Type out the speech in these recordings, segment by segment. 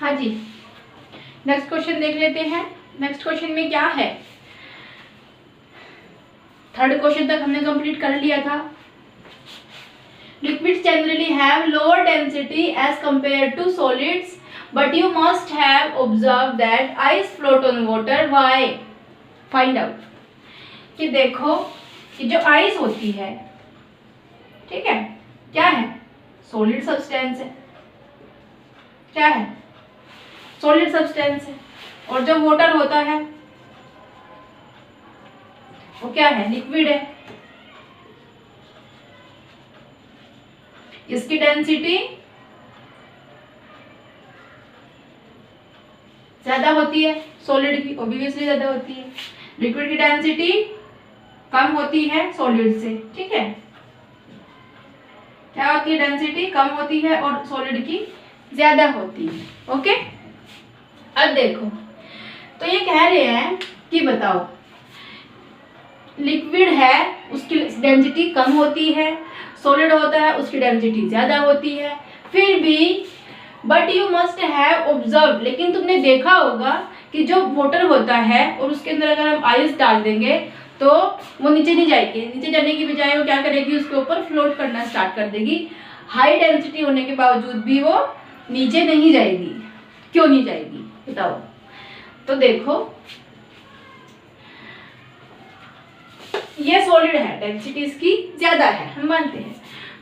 हाँ जी, next question देख लेते हैं। नेक्स्ट क्वेश्चन में क्या है, थर्ड क्वेश्चन तक हमने कंप्लीट कर लिया था। Liquids generally have lower density as compare to solids, but you must have observe that ice float on water. Why? Find out. कि देखो कि जो आइस होती है, ठीक है, क्या है? सॉलिड सब्सटेंस है। क्या है? सॉलिड सब्सटेंस है। और जो वाटर होता है वो क्या है? लिक्विड है। इसकी डेंसिटी ज्यादा होती है सॉलिड की, ऑब्वियसली ज्यादा होती है। लिक्विड की डेंसिटी कम होती है सॉलिड से, ठीक है। क्या होती है? डेंसिटी कम होती है और सॉलिड की ज्यादा होती है। ओके, अब देखो तो ये कह रहे हैं कि बताओ, लिक्विड है उसकी डेंसिटी कम होती है, सॉलिड होता है उसकी डेंसिटी ज्यादा होती है, फिर भी but you must have observe, लेकिन तुमने देखा होगा कि जो वाटर होता है और उसके अंदर अगर हम आइस डाल देंगे तो वो नीचे नहीं जाएगी। नीचे जाने की बजाय वो क्या करेगी? उसके ऊपर फ्लोट करना स्टार्ट कर देगी। हाई डेंसिटी होने के बावजूद भी वो नीचे नहीं जाएगी। क्यों नहीं जाएगी बताओ? तो देखो ये सॉलिड है, डेंसिटी इसकी ज्यादा है, हम मानते हैं।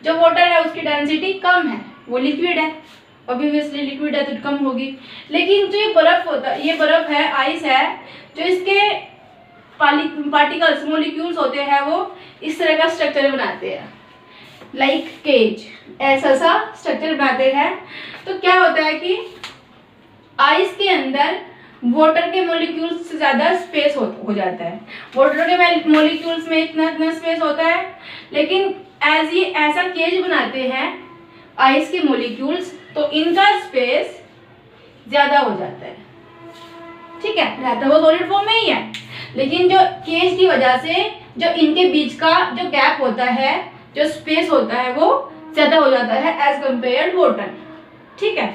जो वाटर है उसकी डेंसिटी कम है, वो लिक्विड है, ऑब्वियसली लिक्विड है तो कम होगी। लेकिन जो ये बर्फ होता है, ये बर्फ है, आइस है, जो इसके पार्टिकल्स मॉलिक्यूल्स होते हैं वो इस तरह का स्ट्रक्चर बनाते हैं, लाइक केज, ऐसा सा स्ट्रक्चर बनाते हैं। तो क्या होता है कि आइस के अंदर वाटर के मॉलिक्यूल्स से ज्यादा स्पेस हो जाता है। वाटर के मॉलिक्यूल्स में इतना स्पेस होता है, लेकिन एज ये ऐसा केज बनाते हैं आइस के मॉलिक्यूल्स, तो इनका स्पेस ज्यादा हो जाता है, ठीक है। रहता वो सॉलिड फॉर्म में ही है, लेकिन जो केज की वजह से जो इनके बीच का जो गैप होता है, जो स्पेस होता है, वो ज्यादा हो जाता है एज कंपेयर वाटर, ठीक है।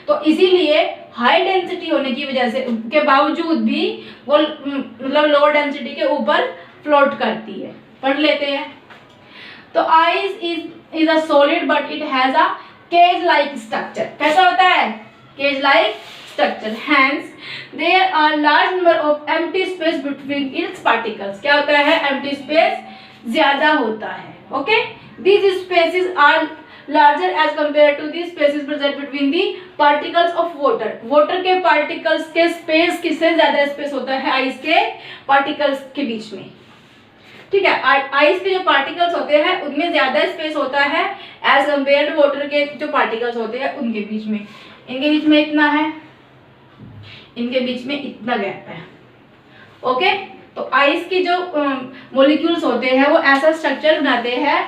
तो इसीलिए हाई डेंसिटी होने की वजह से के बावजूद भी वो मतलब लोअर डेंसिटी के ऊपर फ्लोट करती है। पढ़ लेते हैं। तो ice is a solid but it has a cage like structure. कैसा होता है? Cage like structure. Hence there are large number of empty space between its particles. क्या होता है? एम्प्टी स्पेस ज्यादा होता है। Okay, these spaces are larger as compared to the spaces present between the particles of water. water के particles के space किससे ज्यादा space होता है आइस के particles के बीच में, ठीक है। आइस के जो particles होते हैं उनमें ज्यादा space होता है as compared to water के जो particles होते हैं उनके बीच में। इनके बीच में इतना है, इनके बीच में इतना गैप है। ओके, तो आइस की जो मोलिक्यूल्स होते हैं वो ऐसा स्ट्रक्चर बनाते हैं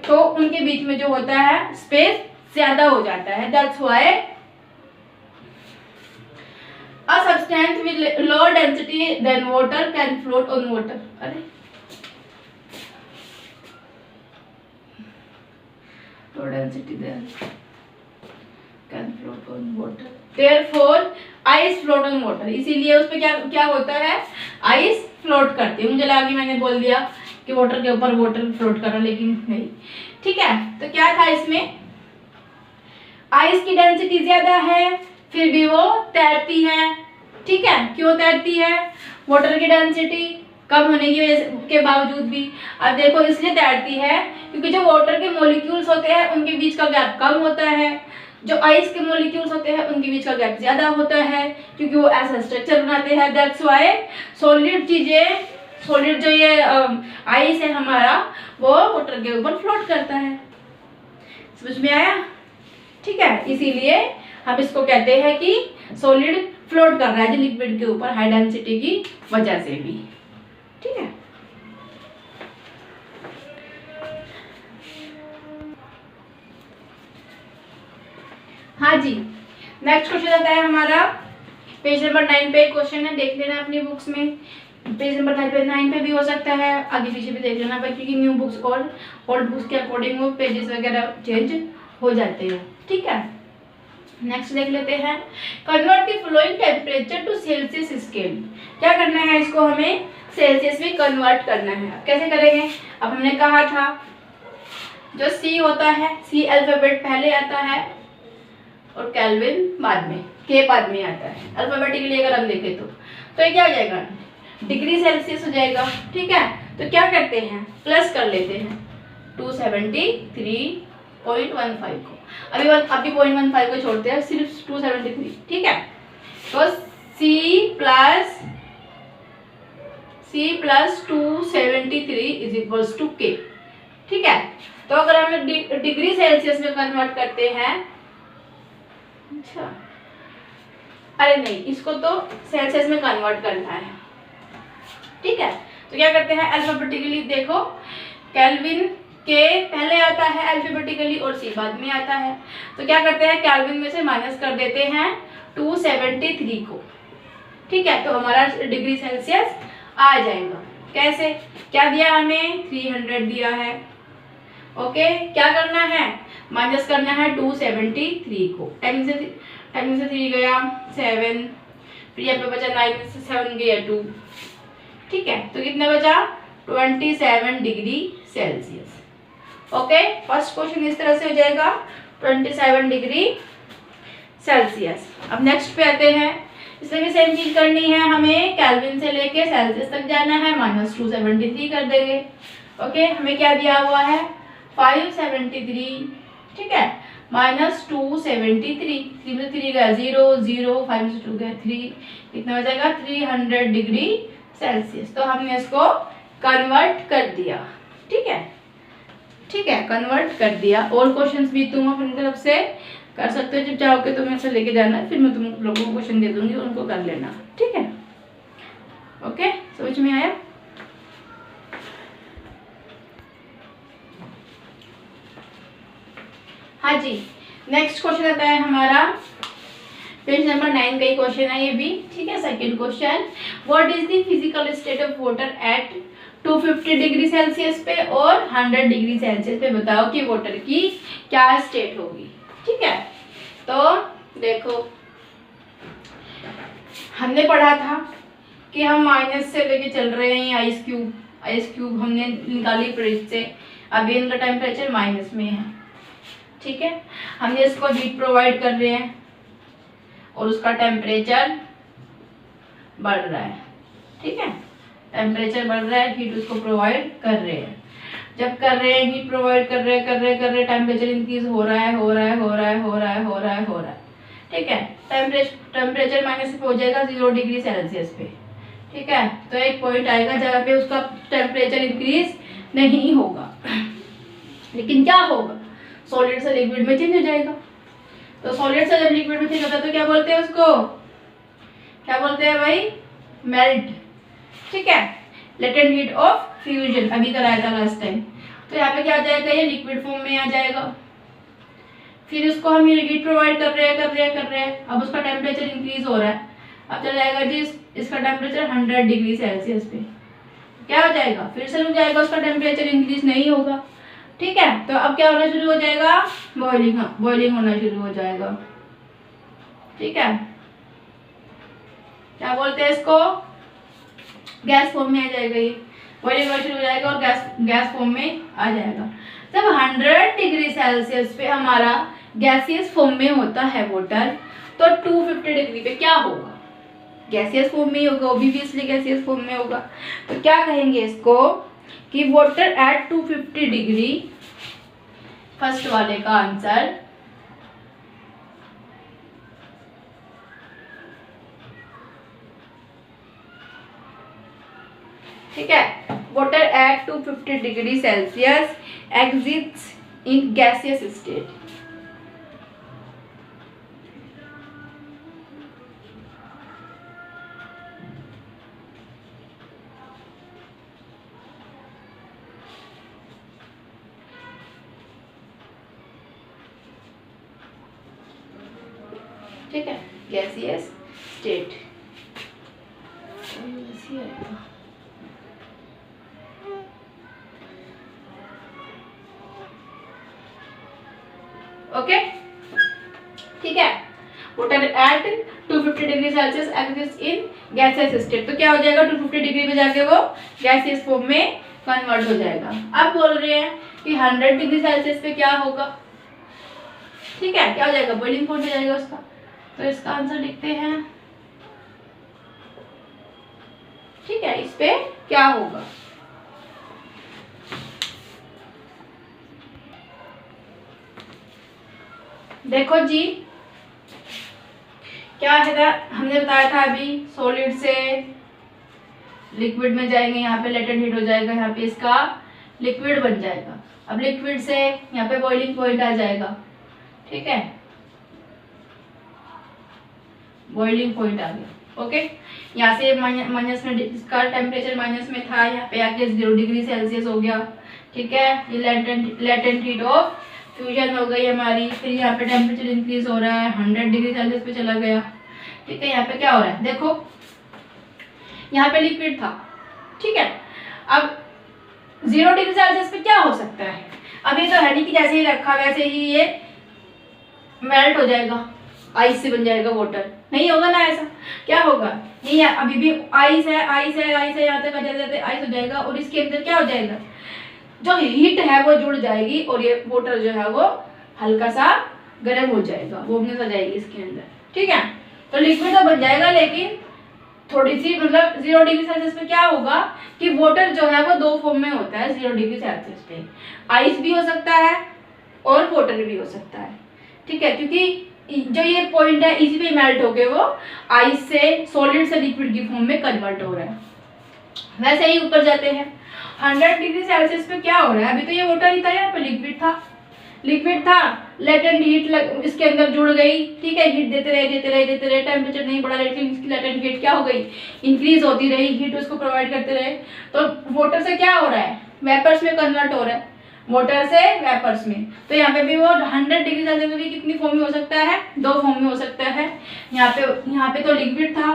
तो उनके बीच में जो होता है स्पेस ज्यादा हो जाता है। That's why a substance with lower density than water can float on water. अरे lower density than can float on water, therefore ice float on water. इसीलिए उस पे क्या होता है? आइस फ्लोट करती है। मुझे लगा कि मैंने बोल दिया कि वाटर के ऊपर वाटर फ्लोट कर रहा, लेकिन नहीं, ठीक है। तो क्या था इसमें? आइस की डेंसिटी ज्यादा है, फिर भी वो तैरती है, ठीक है। क्यों तैरती है? वाटर की डेंसिटी कम होने की वजह के बावजूद भी। अब देखो इसलिए तैरती है क्योंकि जो वाटर के मॉलिक्यूल्स होते हैं उनके बीच का गैप कम होता है, जो आइस के मॉलिक्यूल्स होते हैं उनके बीच का गैप ज्यादा होता है, क्योंकि वो ऐसा स्ट्रक्चर बनाते हैं। दैट्स व्हाई सॉलिड चीजें, सॉलिड जो ये आइस है हमारा, वो वाटर के ऊपर फ्लोट करता है। समझ में आया? ठीक है, इसीलिए हम इसको कहते हैं कि सॉलिड फ्लोट कर रहा है लिक्विड के ऊपर हाई डेंसिटी की वजह से भी, ठीक है। हाँ जी, नेक्स्ट क्वेश्चन आता है हमारा पेज नंबर 9 पे क्वेश्चन है, देख लेना अपनी बुक्स में। पेज नंबर 9 पे भी हो सकता है, आगे पीछे भी देख लेना भाई, क्योंकि न्यू बुक्स और ओल्ड बुक्स के अकॉर्डिंग वो पेजेस वगैरह चेंज हो जाते हैं, ठीक है। नेक्स्ट देख लेते हैं, convert the following temperature to Celsius scale. क्या करना है, इसको हमें सेल्सियस में कन्वर्ट करना है। अब कैसे करेंगे, अब हमने कहा था जो सी होता है, सी अल्फाबेट पहले आता है और केल्विन बाद में, के बाद में आता है अल्फाबेटिकली अगर हम देखें तो ये क्या हो जाएगा, डिग्री सेल्सियस हो जाएगा। ठीक है, तो क्या करते हैं, प्लस कर लेते हैं 273.15 को, अभी 0.15 को छोड़ते हैं, सिर्फ 273। ठीक है, तो C plus 273 is equals to K। ठीक है, तो अगर हम डिग्री सेल्सियस में कन्वर्ट करते हैं, अच्छा अरे नहीं, इसको तो सेल्सियस में कन्वर्ट करना है। ठीक है, तो क्या करते हैं, अल्फाबेटिकली देखो, केल्विन के पहले आता है अल्फाबेटिकली और सी बाद में आता है, तो क्या करते हैं, केल्विन में से माइनस कर देते हैं 273 को। ठीक है, तो हमारा डिग्री सेल्सियस आ जाएगा। कैसे, क्या दिया हमें, 300 दिया है। ओके, क्या करना है, माइनस करना है 273 को, 10 से 3 गया 7, फिर यहाँ पे बचा 9 में से 7 गया 2। ठीक है, तो कितना बचा, 27 degree Celsius. Okay, first question इस तरह से हो जाएगा, 27 डिग्री सेल्सियस। अब नेक्स्ट पे आते हैं, इसमें भी सेम चीज करनी है, हमें केल्विन से लेके सेल्सियस तक जाना है, -273 कर देंगे। ओके, हमें क्या दिया हुआ है, 573। ठीक है, -273, 3 में 3 गया 0, 0, 5 में से 2 गया 3, कितना हो जाएगा, 300 डिग्री सेल्सियस। तो हमने इसको कन्वर्ट कर दिया। ठीक है, ठीक है, कन्वर्ट कर दिया। और क्वेश्चंस भी तुम अपनी तरफ से कर सकते हो, जब चाहोगे तो मेरे से लेके जाना, फिर मैं तुम लोगों को क्वेश्चन दे दूंगी, उनको कर लेना। ठीक है, ओके, समझ में आया। हाँ जी, नेक्स्ट क्वेश्चन आता है हमारा पेज नंबर 9 का ही क्वेश्चन है ये भी। ठीक है, second question, what is the physical state of water at 250 degree Celsius पे और 100 डिग्री सेल्सियस पे, बताओ कि वाटर की क्या स्टेट होगी। ठीक है, तो देखो, हमने पढ़ा था कि हम माइनस से लेके चल रहे हैं, आइस क्यूब हमने निकाली फ्रिज से, अभी इनका टेम्परेचर माइनस में है। ठीक है, हमने इसको हीट प्रोवाइड कर रहे हैं और उसका टेम्परेचर बढ़ रहा है। ठीक है, टेम्परेचर बढ़ रहा है, हीट उसको प्रोवाइड कर रहे हैं। जब कर रहे हैं, हीट प्रोवाइड कर रहे, टेम्परेचर इंक्रीज हो रहा है। ठीक है, टेम्परेचर माइनस पे हो जाएगा 0 डिग्री सेल्सियस पे। ठीक है, तो एक पॉइंट आएगा जहाँ पे उसका टेम्परेचर इंक्रीज नहीं होगा, लेकिन क्या होगा, सॉलिड से लिक्विड में चेंज हो जाएगा। तो सॉलिड से जब लिक्विड में चेंज होता है तो क्या बोलते हैं उसको, क्या बोलते हैं भाई, मेल्ट। ठीक है, लेटेंट हीट ऑफ फ्यूजन अभी कराया था लास्ट टाइम। तो यहाँ पे क्या आ जाएगा, ये लिक्विड फॉर्म में आ जाएगा। फिर उसको हम हीट प्रोवाइड कर रहे हैं, अब उसका टेम्परेचर इंक्रीज हो रहा है। अब चला जाएगा जी इसका टेम्परेचर 100 डिग्री सेल्सियस पे, क्या हो जाएगा, फिर से रुक जाएगा, उसका टेम्परेचर इंक्रीज नहीं होगा। ठीक है, तो अब क्या होना शुरू हो जाएगा, बॉइलिंग होना शुरू हो जाएगा। ठीक है, क्या बोलते हैं इसको, गैस फॉर्म में आ जाएगा, ये बॉइलिंग होना शुरू हो जाएगा और गैस फॉर्म में आ जाएगा। जब 100 डिग्री सेल्सियस पे हमारा गैसियस फॉर्म में होता है वाटर, तो 250 डिग्री पे क्या होगा, गैसियस फॉर्म में ही होगा, ऑब्वियसली गैसियस फॉर्म में होगा। तो क्या कहेंगे इसको कि वाटर एट 250 डिग्री, फर्स्ट वाले का आंसर ठीक है, water at 250 degree Celsius exits in gaseous state. ठीक है, गैसियस स्टेट। ओके, ठीक है। Water at 250 degree Celsius exist in gaseous state. तो क्या हो जाएगा, 250 डिग्री पे जाके वो गैसियस फॉर्म में कन्वर्ट हो जाएगा। अब बोल रहे हैं कि 100 डिग्री सेल्सियस पे क्या होगा, ठीक है, क्या हो जाएगा, बॉइलिंग पॉइंट हो जाएगा उसका। तो इसका आंसर लिखते हैं, ठीक है, इस पे क्या होगा। देखो जी क्या है, हमने बताया था अभी सॉलिड से लिक्विड में जाएंगे, यहाँ पे लेटेंट हीट हो जाएगा, यहाँ पे इसका लिक्विड बन जाएगा। अब लिक्विड से यहाँ पे बॉइलिंग पॉइंट आ जाएगा, ठीक है, बॉइलिंग पॉइंट आ गया। ओके, यहाँ से माइनस में, इसका टेम्परेचर माइनस में था, यहाँ पे आके 0 डिग्री सेल्सियस हो गया, ठीक है। ये लेटेंट हीट ऑफ फ्यूजन हो गई हमारी। फिर यहाँ पे टेम्परेचर इंक्रीज हो रहा है, 100 डिग्री सेल्सियस पे चला गया, ठीक है। यहाँ पे क्या हो रहा है, देखो यहाँ पे लिक्विड था, ठीक है। अब 0 डिग्री सेल्सियस पे क्या हो सकता है, अब ये तो है नहीं कि जैसे ही रखा वैसे ही ये मेल्ट हो जाएगा, आइस से बन जाएगा वाटर, नहीं होगा ना ऐसा। क्या होगा, ये अभी भी आइस है, आइस है, आइस है, यहाँ तक जाते जाते आइस हो जाएगा, और इसके अंदर क्या हो जाएगा, जो हीट है वो जुड़ जाएगी, और ये वाटर जो है वो हल्का सा गर्म हो जाएगा, वॉर्मनेस आ जाएगी इसके अंदर, ठीक है। तो लिक्विड तो बन जाएगा, लेकिन थोड़ी सी मतलब 0 डिग्री सेल्सियस पे क्या होगा कि वाटर जो है वो 2 फॉर्म में होता है 0 डिग्री सेल्सियस पे, आइस भी हो सकता है और वाटर भी हो सकता है, ठीक है। क्योंकि जो ये पॉइंट है इसी पे मेल्ट होके वो आइस से सॉलिड से लिक्विड की फॉर्म में कन्वर्ट हो रहा है। वैसे ही ऊपर जाते हैं 100 डिग्री सेल्सियस पे क्या हो रहा है, अभी तो ये वाटर ही था, यहाँ पे लिक्विड था, लेटेंट हीट इसके अंदर जुड़ गई, ठीक है। हीट देते रहे, टेम्परेचर नहीं बढ़ा, लेकिन इसकी लेटेंट हीट क्या हो गई, इंक्रीज होती रही, हीट उसको प्रोवाइड करते रहे। तो वाटर से क्या हो रहा है, वेपर्स में कन्वर्ट हो रहा है, वाटर से वेपर्स में। तो यहाँ पे भी वो 100 डिग्री सेल्सियस में भी कितनी फॉर्म में हो सकता है, 2 फॉर्म में हो सकता है। यहाँ पे तो लिक्विड था,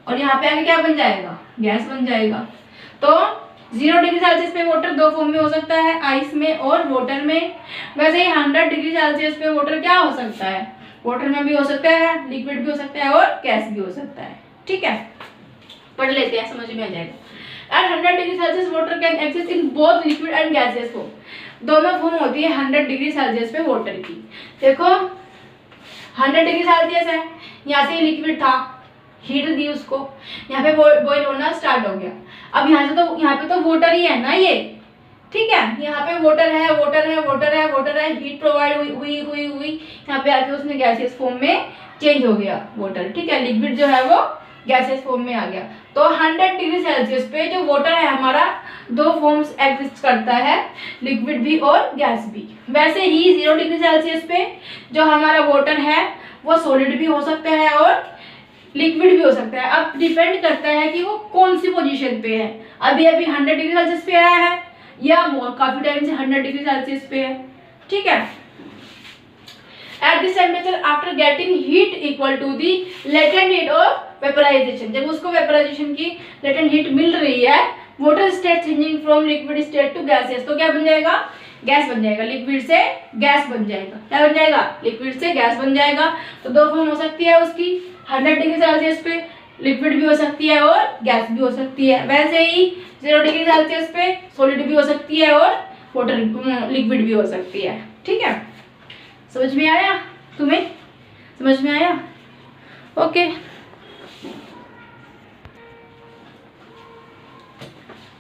और यहाँ पे आगे क्या बन जाएगा, गैस बन जाएगा। तो 0 डिग्री सेल्सियस पे वाटर 2 फॉर्म में हो सकता है, आइस में और वाटर में। वैसे ही 100 डिग्री सेल्सियस पे वाटर क्या हो सकता है, वाटर में भी हो सकता है, लिक्विड भी हो सकता है और गैस भी हो सकता है, ठीक है। पढ़ लेते हैं, समझ में आ जाएगा। At 100 degree Celsius water can exist in both liquid and gaseous form. दोनों फॉर्म होती है 100 डिग्री सेल्सियस पे वाटर की। देखो 100 डिग्री सेल्सियस है, यहाँ से लिक्विड था, हीट दी उसको, यहाँ पे बॉईल होना स्टार्ट हो गया। अब यहाँ पे तो वाटर ही है ना ये, ठीक है। यहाँ पे वाटर है, हीट प्रोवाइड हुई, यहाँ पे आके उसने गैसियस फॉर्म में चेंज हो गया वाटर, ठीक है। लिक्विड जो है वो गैसियस फॉर्म में आ गया। तो 100 डिग्री सेल्सियस पे जो वाटर है हमारा 2 फॉर्म्स एग्जिस्ट करता है, लिक्विड भी और गैस भी। वैसे ही 0 डिग्री सेल्सियस पे जो हमारा वाटर है वो सॉलिड भी हो सकता है और लिक्विड भी हो सकता है। अब डिपेंड करता है कि वो कौन सी पोजीशन पे है, अभी 100 डिग्री सेल्सियस पे आया है या काफी टाइम से 100 डिग्री सेल्सियस पे है, ठीक है। At this temperature, after getting heat equal to the latent heat of vaporization, जब उसको vaporization की latent heat मिल रही है, water state changing from liquid state to gaseous, तो क्या बन जाएगा, गैस बन जाएगा, लिक्विड से गैस बन जाएगा। क्या बन जाएगा, लिक्विड से गैस बन जाएगा। तो 2 फॉर्म हो सकती है उसकी, 100 डिग्री सेल्सियस पे लिक्विड भी हो सकती है और गैस भी हो सकती है। वैसे ही 0 डिग्री सेल्सियस पे सॉलिड भी हो सकती है और वाटर लिक्विड भी हो सकती है, ठीक है। समझ में आया, तुम्हें समझ में आया, ओके।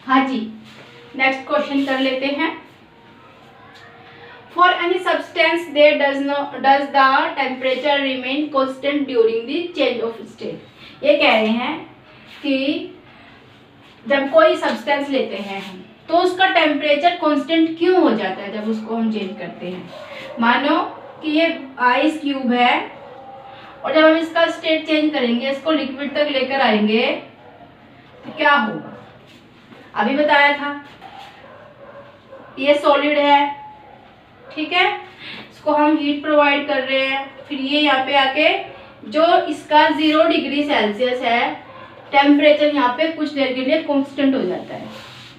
हाँ जी, नेक्स्ट क्वेश्चन कर लेते हैं। For any substance there does the temperature remain constant during the change of state. ये कह रहे हैं कि जब कोई सब्सटेंस लेते हैं हम तो उसका टेम्परेचर कांस्टेंट क्यों हो जाता है जब उसको हम चेंज करते हैं। मानो कि ये आइस क्यूब है और जब हम इसका स्टेट चेंज करेंगे, इसको लिक्विड तक लेकर आएंगे, तो क्या होगा, अभी बताया था ये सॉलिड है, ठीक है। इसको हम हीट प्रोवाइड कर रहे हैं, फिर ये यहाँ पे आके जो इसका 0 डिग्री सेल्सियस है टेम्परेचर यहाँ पे कुछ देर के लिए कांस्टेंट हो जाता है,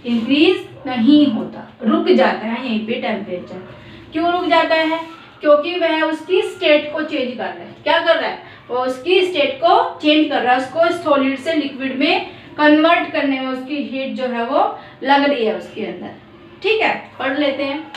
इंक्रीज नहीं होता, रुक जाता है यहीं पे टेम्परेचर। क्यों रुक जाता है, क्योंकि वह उसकी स्टेट को चेंज कर रहा है। क्या कर रहा है? वो उसकी स्टेट को चेंज कर रहा है, उसको सॉलिड से लिक्विड में कन्वर्ट करने में उसकी हीट जो है वो लग रही है उसके अंदर। ठीक है, पढ़ लेते हैं।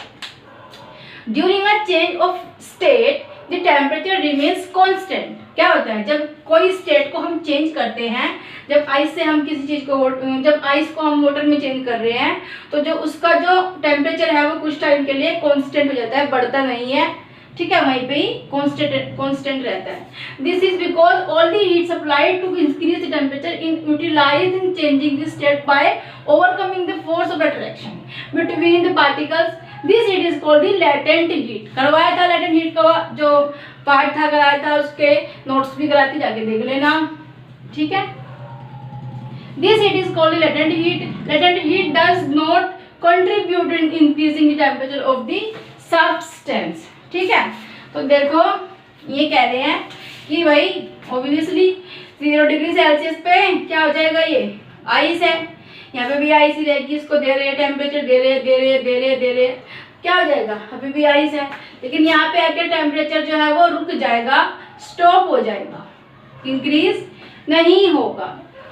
During a change of state the temperature remains constant. क्या होता है? जब कोई स्टेट को हम चेंज करते हैं, जब आइस से हम किसी चीज को, जब आइस को हम वाटर में चेंज कर रहे हैं, तो जो उसका जो टेम्परेचर है वो कुछ टाइम के लिए कांस्टेंट हो जाता है, बढ़ता नहीं है। ठीक है, वहीं पे ही कांस्टेंट रहता है। This is because all the heat supplied to increase the temperature in utilize in changing the state by overcoming the force of attraction between the particles. This heat is called the latent heat. करवाया था latent heat का जो part था, कराया था, उसके notes भी कराती, जाके देख लेना। ठीक है, this heat is called latent heat. Latent heat does not contribute in increasing the temperature of the substance. ठीक है, तो देखो ये कह रहे हैं कि भाई ऑब्वियसली 0 डिग्री सेल्सियस पे क्या हो जाएगा, ये आइस है, यहाँ पे भी आइस ही रहेगी, इसको दे रहे हैं टेम्परेचर, दे रहे क्या हो जाएगा, अभी भी आइस है, लेकिन यहाँ पे आके टेम्परेचर जो है वो रुक जाएगा, स्टॉप हो जाएगा, इंक्रीज नहीं होगा।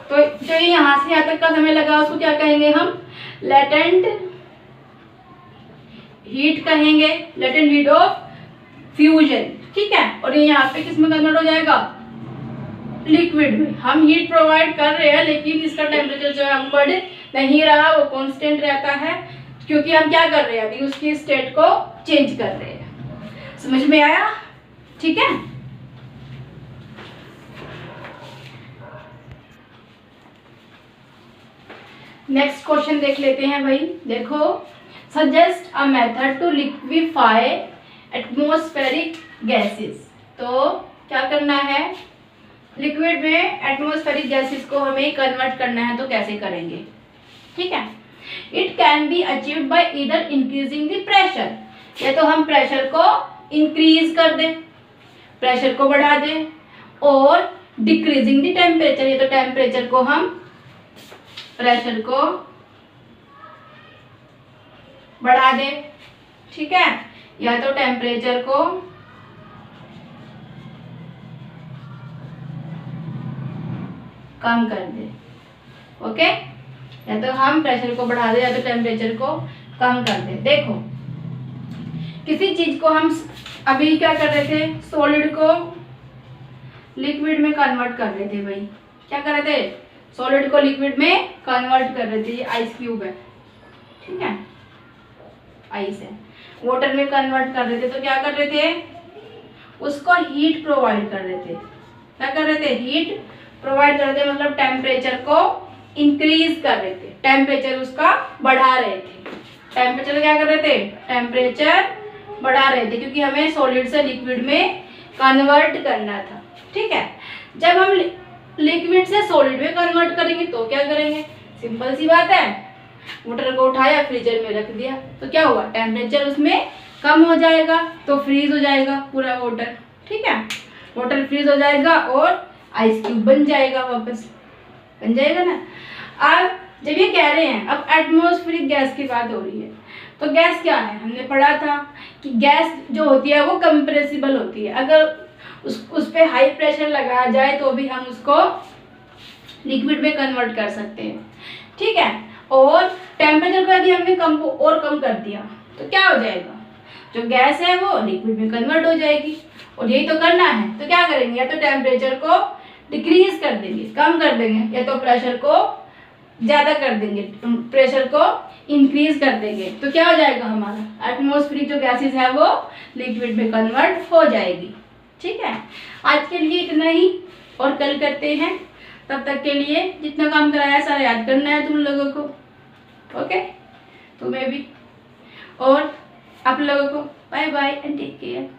तो जो यहाँ से यहाँ तक का समय लगा उसको क्या कहेंगे हम? लेटेंट हीट कहेंगे, लेटेंट हीट ऑफ फ्यूजन। ठीक है, और ये यहाँ पे किस में कन्वर्ट हो जाएगा? लिक्विड में। हम हीट प्रोवाइड कर रहे हैं लेकिन इसका टेम्परेचर जो है बढ़ नहीं रहा, वो कांस्टेंट रहता है, क्योंकि हम क्या कर रहे हैं? अभी उसकी स्टेट को चेंज कर रहे हैं। समझ में आया? ठीक है, नेक्स्ट क्वेश्चन देख लेते हैं भाई। देखो, suggest a method to liquefy atmospheric gases. तो क्या करना है? लिक्विड में एटमॉस्फेरिक गैसेस को हमें कन्वर्ट करना है, तो कैसे करेंगे? ठीक है, it can be achieved by either increasing the pressure, या तो हम प्रेशर को इंक्रीज कर दें, प्रेशर को बढ़ा दें, और डिक्रीजिंग द टेम्परेचर, या तो टेम्परेचर को हम, प्रेशर को बढ़ा दें। ठीक है, या तो टेम्परेचर को कम कर दे। ओके, या तो हम प्रेशर को बढ़ा दे या तो टेम्परेचर को कम कर दे। देखो, किसी चीज को हम अभी क्या कर रहे थे? सॉलिड को लिक्विड में कन्वर्ट कर रहे थे भाई। क्या कर रहे थे? सॉलिड को लिक्विड में कन्वर्ट कर रहे थे। ये आइस क्यूब है, ठीक है, आइस है, वाटर में कन्वर्ट कर रहे थे, तो क्या कर रहे थे? उसको हीट प्रोवाइड कर रहे थे। क्या कर रहे थे? हीट प्रोवाइड कर रहे थे, मतलब टेम्परेचर को इंक्रीज कर रहे थे, टेम्परेचर उसका बढ़ा रहे थे। टेम्परेचर क्या कर रहे थे? टेम्परेचर बढ़ा रहे थे, क्योंकि हमें सॉलिड से लिक्विड में कन्वर्ट करना था। ठीक है, जब हम लिक्विड से सॉलिड में कन्वर्ट करेंगे तो क्या करेंगे? सिंपल सी बात है, वाटर को उठाया, फ्रीजर में रख दिया, तो क्या हुआ? टेम्परेचर उसमें कम हो जाएगा, तो फ्रीज हो जाएगा पूरा वाटर। ठीक है, वाटर फ्रीज हो जाएगा और आइस क्यूब बन जाएगा, वापस बन जाएगा ना। अब जब ये कह रहे हैं, अब एटमॉस्फेरिक गैस की बात हो रही है, तो गैस क्या है? हमने पढ़ा था कि गैस जो होती है वो कंप्रेसिबल होती है। अगर उस पे हाई प्रेशर लगाया जाए तो भी हम उसको लिक्विड में कन्वर्ट कर सकते हैं। ठीक है, और टेम्परेचर को यदि हमने कम कर दिया तो क्या हो जाएगा? जो गैस है वो लिक्विड में कन्वर्ट हो जाएगी, और यही तो करना है। तो क्या करेंगे? या तो टेम्परेचर को डिक्रीज कर देंगे, कम कर देंगे, या तो प्रेशर को ज़्यादा कर देंगे, प्रेशर को इंक्रीज कर देंगे, तो क्या हो जाएगा? हमारा एटमॉस्फेरिक जो गैसेस है वो लिक्विड में कन्वर्ट हो जाएगी। ठीक है, आज के लिए इतना ही, और कल करते हैं। तब तक के लिए जितना काम कराया सारा याद करना है तुम लोगों को। ओके, तुम्हें भी, और आप लोगों को bye bye and take care.